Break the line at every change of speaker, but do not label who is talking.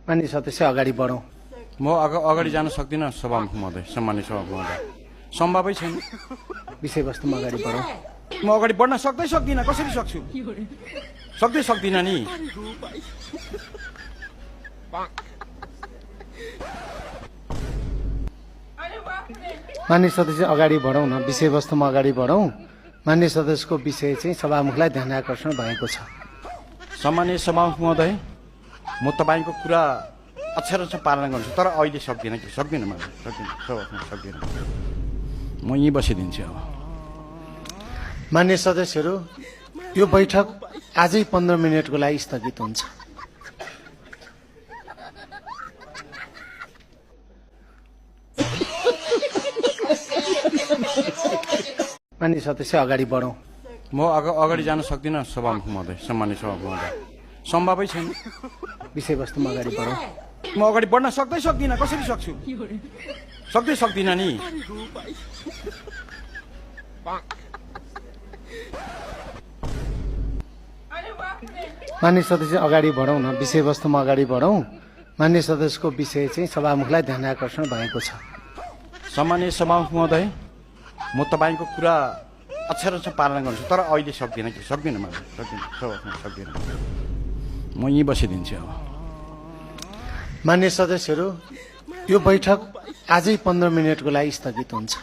माननीय सदस्य अगाडि बढौँ।
म अगाडि जान सक्दिनँ सभामुख महोदय, सम्मान्य सभामुख महोदय, सम्भवै छैन।
विषयवस्तुमा अगाडि बढौँ।
म अगाडि बढ्न सक्दिनँ, कसरी सक्छु? सक्दिनँ नि।
माननीय सदस्य अगाडि बढौँ न, विषयवस्तुमा अगाडि बढौँ। माननीय सदस्यको विषय चाहिँ सभामुखलाई ध्यान आकर्षण भएको छ।
सम्मान्य सभामुख महोदय, म तपाईँको कुरा अक्षरशः पालना गर्छु, तर अहिले सक्दिनँ सक्दिनँ। म यहीँ बसिदिन्छु अब।
माननीय सदस्यहरू, यो बैठक आजै 15 मिनटको लागि स्थगित हुन्छ। माननीय सदस्य अगाडि बढौँ।
म अगाडि जान सक्दिनँ सभामुख महोदय, सम्मान्य सभामुख महोदय, सम्भवै छैन।
विषयवस्तुमा अगाडि बढौँ।
म अगाडि बढ्न सक्दिनँ, कसरी सक्छु? सक्दिनँ नि।
माननीय सदस्य अगाडि बढौँ न, विषयवस्तुमा अगाडि बढौँ। माननीय सदस्यको विषय चाहिँ सभामुखलाई ध्यान आकर्षण भएको छ।
सम्मान्य सभामुख महोदय, म तपाईँको कुरा अक्षरशः पालना गर्छु, तर अहिले सक्दिनँ सक्दिनँ। म यहीँ बसिदिन्छु अब।
माननीय सदस्यहरू, यो बैठक आजै 15 मिनटको लागि स्थगित हुन्छ।